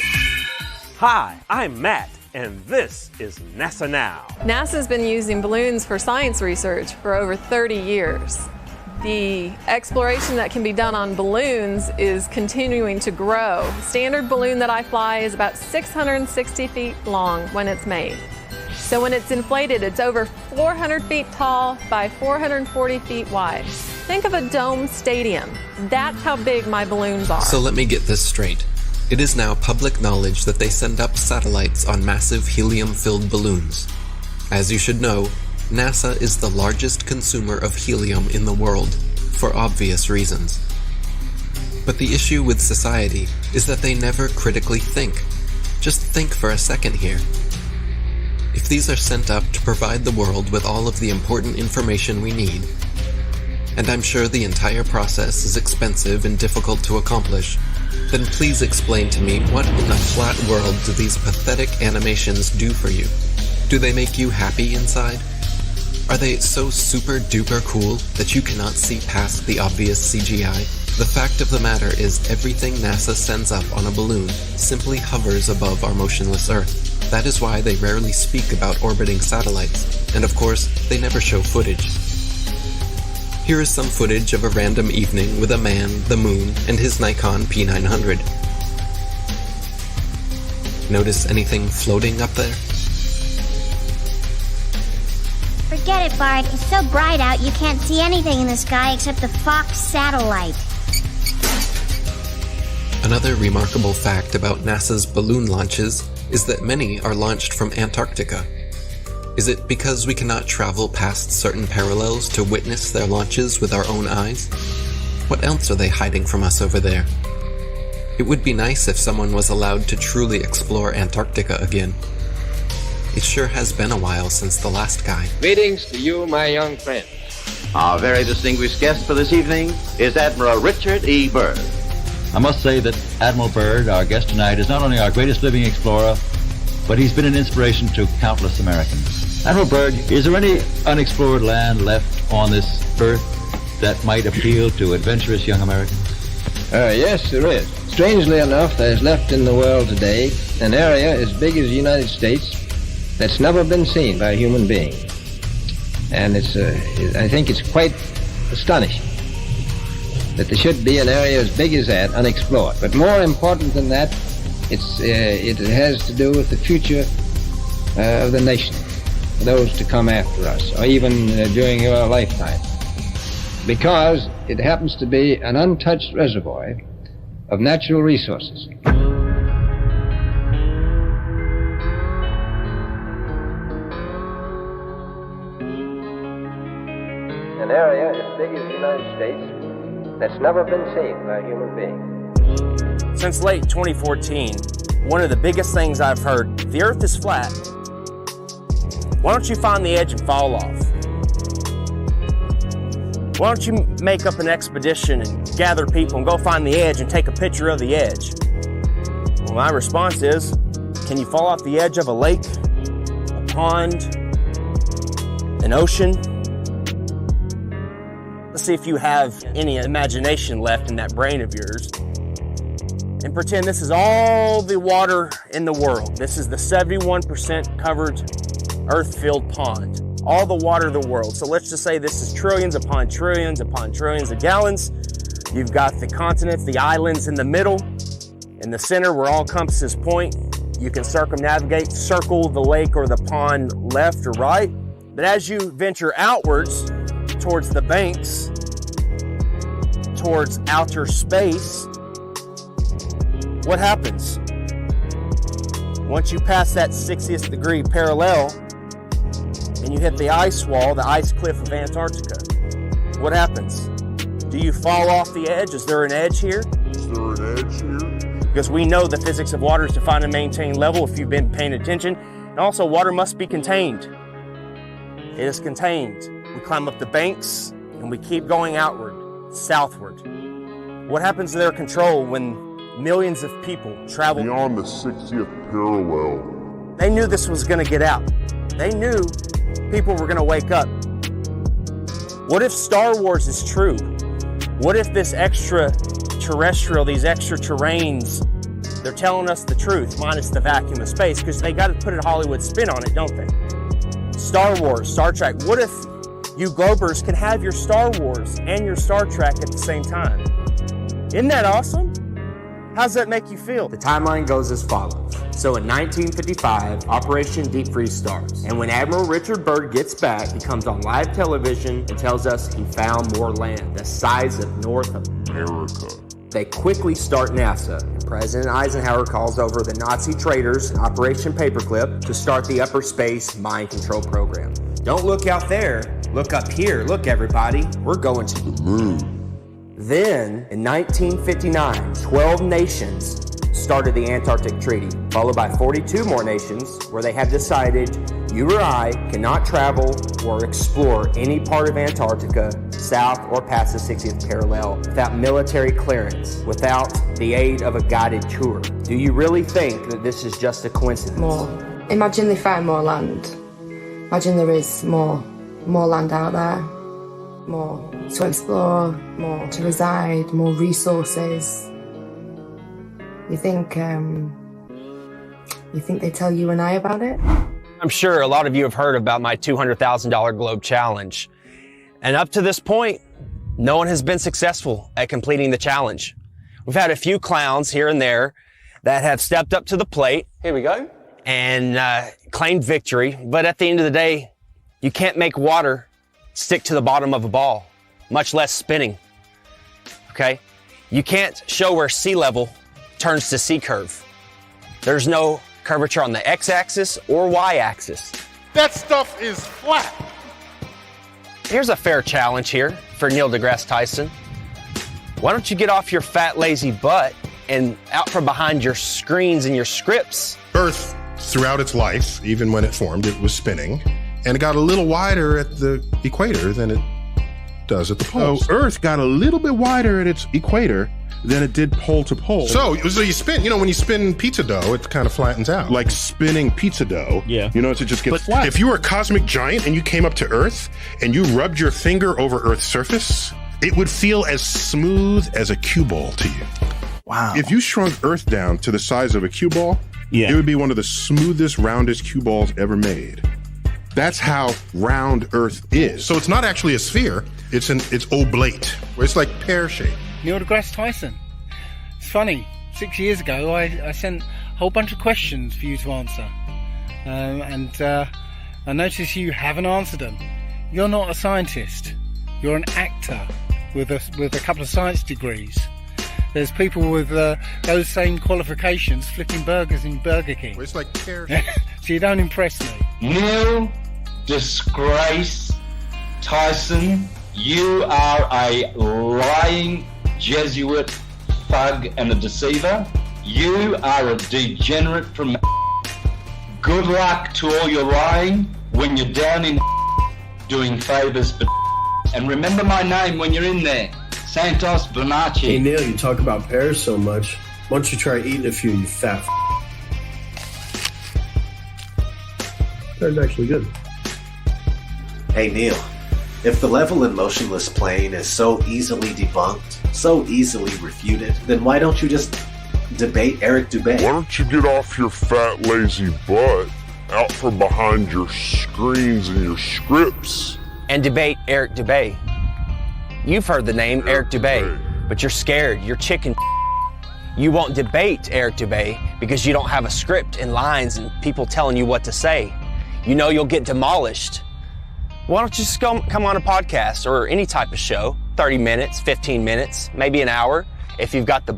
Hi, I'm Matt. And this is NASA Now. NASA's been using balloons for science research for over 30 years. The exploration that can be done on balloons is continuing to grow. The standard balloon that I fly is about 660 feet long when it's made. So when it's inflated, it's over 400 feet tall by 440 feet wide. Think of a dome stadium. That's how big my balloons are. So let me get this straight. It is now public knowledge that they send up satellites on massive helium-filled balloons. As you should know, NASA is the largest consumer of helium in the world, for obvious reasons. But the issue with society is that they never critically think. Just think for a second here. If these are sent up to provide the world with all of the important information we need, and I'm sure the entire process is expensive and difficult to accomplish, then please explain to me what in the flat world do these pathetic animations do for you? Do they make you happy inside? Are they so super duper cool that you cannot see past the obvious CGI? The fact of the matter is everything NASA sends up on a balloon simply hovers above our motionless Earth. That is why they rarely speak about orbiting satellites, and of course, they never show footage. Here is some footage of a random evening with a man, the moon, and his Nikon P900. Notice anything floating up there? Forget it, Bart. It's so bright out you can't see anything in the sky except the Fox satellite. Another remarkable fact about NASA's balloon launches is that many are launched from Antarctica. Is it because we cannot travel past certain parallels to witness their launches with our own eyes? What else are they hiding from us over there? It would be nice if someone was allowed to truly explore Antarctica again. It sure has been a while since the last guy. Greetings to you, my young friend. Our very distinguished guest for this evening is Admiral Richard E. Byrd. I must say that Admiral Byrd, our guest tonight, is not only our greatest living explorer, but he's been an inspiration to countless Americans. Admiral Byrd, is there any unexplored land left on this Earth that might appeal to adventurous young Americans? Yes, there is. Strangely enough, there's left in the world today an area as big as the United States that's never been seen by a human being. And I think it's quite astonishing that there should be an area as big as that unexplored. But more important than that, it has to do with the future of the nation, those to come after us, or even during your lifetime. Because it happens to be an untouched reservoir of natural resources. An area as big as the United States that's never been seen by a human being. Since late 2014, one of the biggest things I've heard, the Earth is flat. Why don't you find the edge and fall off? Why don't you make up an expedition and gather people and go find the edge and take a picture of the edge? Well, my response is, can you fall off the edge of a lake, a pond, an ocean? Let's see if you have any imagination left in that brain of yours. And pretend this is all the water in the world. This is the 71% covered earth-filled pond. All the water of the world. So let's just say this is trillions upon trillions upon trillions of gallons. You've got the continents, the islands in the middle, in the center where all compasses point. You can circumnavigate, circle the lake or the pond left or right. But as you venture outwards towards the banks, towards outer space, what happens? Once you pass that 60th degree parallel, and you hit the ice wall, the ice cliff of Antarctica, what happens? Do you fall off the edge? Is there an edge here? Is there an edge here? Because we know the physics of water is to find and maintain level if you've been paying attention. And also, water must be contained. It is contained. We climb up the banks and we keep going outward, southward. What happens to their control when millions of people travel beyond the 60th parallel? They knew this was going to get out. They knew people were going to wake up. What if Star Wars is true? What if this extraterrestrial, these extra terrains, they're telling us the truth, minus the vacuum of space, because they got to put a Hollywood spin on it, don't they? Star Wars, Star Trek. What if you Globers can have your Star Wars and your Star Trek at the same time? Isn't that awesome? How does that make you feel? The timeline goes as follows. So in 1955, Operation Deep Freeze starts. And when Admiral Richard Byrd gets back, he comes on live television and tells us he found more land, the size of North America. They quickly start NASA. And President Eisenhower calls over the Nazi traitors, Operation Paperclip, to start the upper space mind control program. Don't look out there, look up here. Look, everybody, we're going to the moon. Then, in 1959, 12 nations started the Antarctic Treaty, followed by 42 more nations where they have decided you or I cannot travel or explore any part of Antarctica south or past the 60th parallel without military clearance, without the aid of a guided tour. Do you really think that this is just a coincidence? More. Imagine they find more land. Imagine there is more land out there. More to explore, more to reside, more resources. You think they tell you and I about it? I'm sure a lot of you have heard about my $200,000 globe challenge. And up to this point, no one has been successful at completing the challenge. We've had a few clowns here and there that have stepped up to the plate. Here we go. And claimed victory. But at the end of the day, you can't make water stick to the bottom of a ball, much less spinning, okay? You can't show where sea level turns to sea curve. There's no curvature on the x-axis or y-axis. That stuff is flat. Here's a fair challenge here for Neil deGrasse Tyson. Why don't you get off your fat, lazy butt and out from behind your screens and your scripts? Earth, throughout its life, even when it formed, it was spinning. And it got a little wider at the equator than it does at the poles. So Earth got a little bit wider at its equator than it did pole to pole. So you spin, when you spin pizza dough, it kind of flattens out. Like spinning pizza dough. Yeah. You notice it just gets flat. If you were a cosmic giant and you came up to Earth and you rubbed your finger over Earth's surface, it would feel as smooth as a cue ball to you. Wow. If you shrunk Earth down to the size of a cue ball, it would be one of the smoothest, roundest cue balls ever made. That's how round Earth is. So it's not actually a sphere, it's oblate, where it's like pear-shaped. Neil deGrasse Tyson. It's funny, 6 years ago I sent a whole bunch of questions for you to answer. And I noticed you haven't answered them. You're not a scientist. You're an actor with a couple of science degrees. There's people with those same qualifications flipping burgers in Burger King. Well, it's like pear. So you don't impress me. Neil Disgrace Tyson, you are a lying Jesuit thug and a deceiver. You are a degenerate from Good luck to all your lying when you're down in doing favors for and remember my name when you're in there. Santos Bonacci. Hey Neil, you talk about pears so much. Why don't you try eating a few, you fat Pears are actually good. Hey Neil, if the level and motionless plane is so easily debunked, so easily refuted, then why don't you just debate Eric Dubay? Why don't you get off your fat, lazy butt out from behind your screens and your scripts and debate Eric Dubay? You've heard the name Eric Dubay, but you're scared. You're chicken. You won't debate Eric Dubay because you don't have a script and lines and people telling you what to say. You know you'll get demolished. Why don't you just come on a podcast or any type of show, 30 minutes, 15 minutes, maybe an hour, if you've got the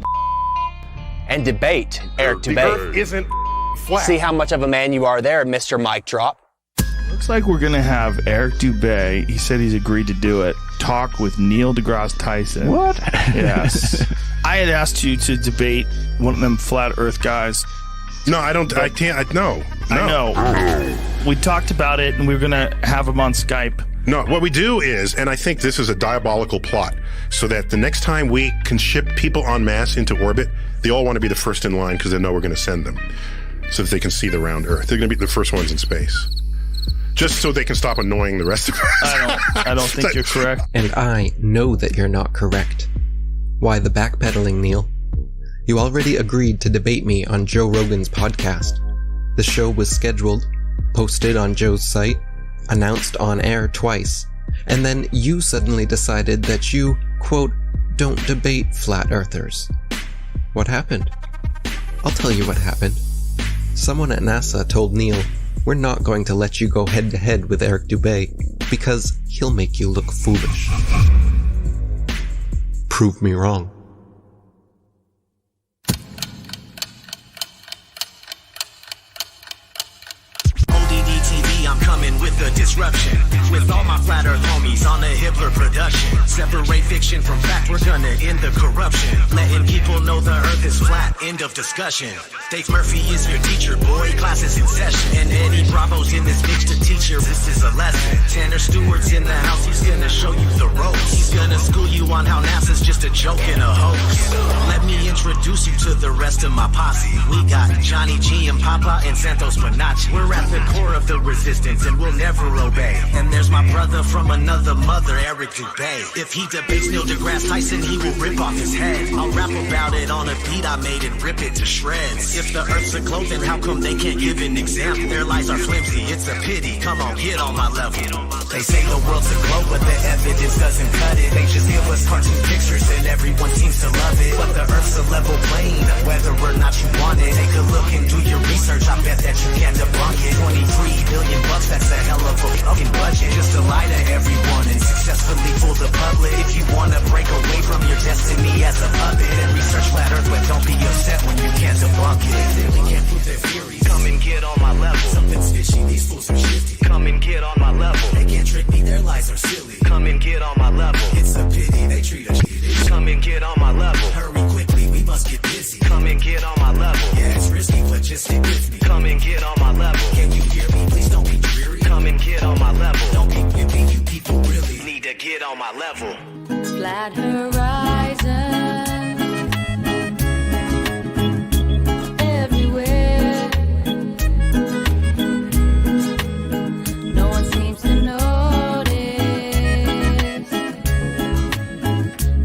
and debate Eric Dubay. The Earth isn't flat. See how much of a man you are there, Mr. Mic Drop. Looks like we're going to have Eric Dubay, he said he's agreed to do it, talk with Neil deGrasse Tyson. What? Yes. I had asked you to debate one of them flat earth guys. No, I can't, no. I know. We talked about it and we were going to have him on Skype. No, what we do is, and I think this is a diabolical plot, so that the next time we can ship people en masse into orbit, they all want to be the first in line because they know we're going to send them, so that they can see the round Earth. They're going to be the first ones in space. Just so they can stop annoying the rest of us. I don't think you're correct. And I know that you're not correct. Why the backpedaling, Neil? You already agreed to debate me on Joe Rogan's podcast. The show was scheduled, posted on Joe's site, announced on air twice, and then you suddenly decided that you, quote, don't debate flat earthers. What happened? I'll tell you what happened. Someone at NASA told Neil, we're not going to let you go head to head with Eric Dubay because he'll make you look foolish. Prove me wrong. I'm coming with a disruption. With all my flat earth homies on the Hitler production. Separate fiction from fact, we're gonna end the corruption. Letting people know the earth is flat, end of discussion. Dave Murphy is your teacher, boy, class is in session. And Eddie Bravo's in this mix to teach you, this is a lesson. Tanner Stewart's in the house, he's gonna show you the ropes. He's gonna school you on how NASA's just a joke and a hoax. Let me introduce you to the rest of my posse. We got Johnny G and Papa and Santos Bonacci. We're at the core of the resistance and we'll never obey. And there's my brother from another mother, Eric Dubay. If he debates Neil deGrasse Tyson, he will rip off his head. I'll rap about it on a beat I made and rip it to shreds. If the earth's a globe, then how come they can't give an example? Their lies are flimsy, it's a pity. Come on, get on my level. They say the world's a globe, but the evidence doesn't cut it. They just give us cartoon pictures and everyone seems to love it. But the earth's a level plane, whether or not you want it. Take a look and do your research, I bet that you can't debunk it. $23 billion, that's a hell of a fucking budget. Just to lie to everyone and successfully fool the public. If you wanna break away from your destiny as a puppet, then research flat earth, but don't be upset when you can't debunk it. They really can't prove their theories. Come and get on my level. Something's fishy, these fools are shifty. Come and get on my level. They can't trick me, their lies are silly. Come and get on my level. It's a pity, they treat us shitty. Come and get on my level. Hurry quickly, we must get busy. Come and get on my level. Yeah, it's risky, but just stick with me. Come and get on my level. Can you hear me? Please don't be dreary. Come and get on my level. Don't be wimpy, you people really need to get on my level. Flat horizon everywhere. No one seems to notice.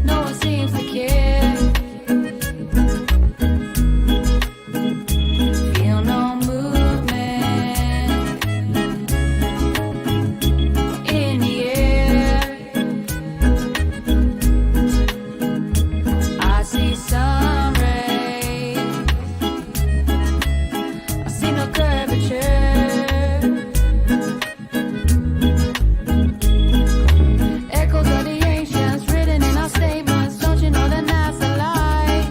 No one seems to care. Feel no movement in the air. I see sun rays. I see no curvature. Echoes of the ancients written in our statements. Don't you know that NASA lies?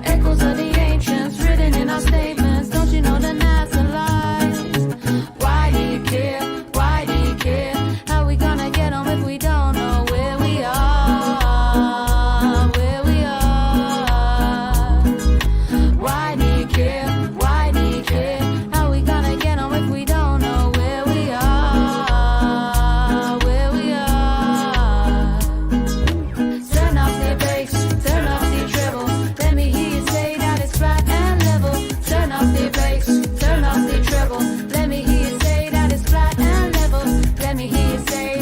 Echoes of the ancients written in our statements. Don't you know that NASA lies? Why do you care? Why do you care? How we gonna get home if we don't know where we are? Where we are? Why do you care? Why do you care? How we gonna get home if we don't know where we are? Where we are? Turn off the bass, turn off the treble. Let me hear you say that it's flat and level. Turn off the bass, turn off the treble. Let me hear you say that it's flat and level. Let me hear you say.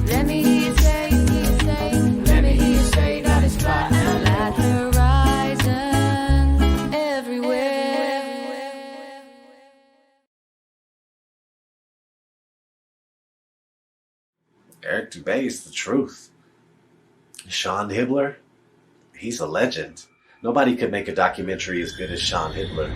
Let me hear you say. Let me hear you say that it's flat and level. Horizon everywhere. Eric Dubay is the truth. Sean Hibbler, he's a legend. Nobody could make a documentary as good as Sean Hibbler.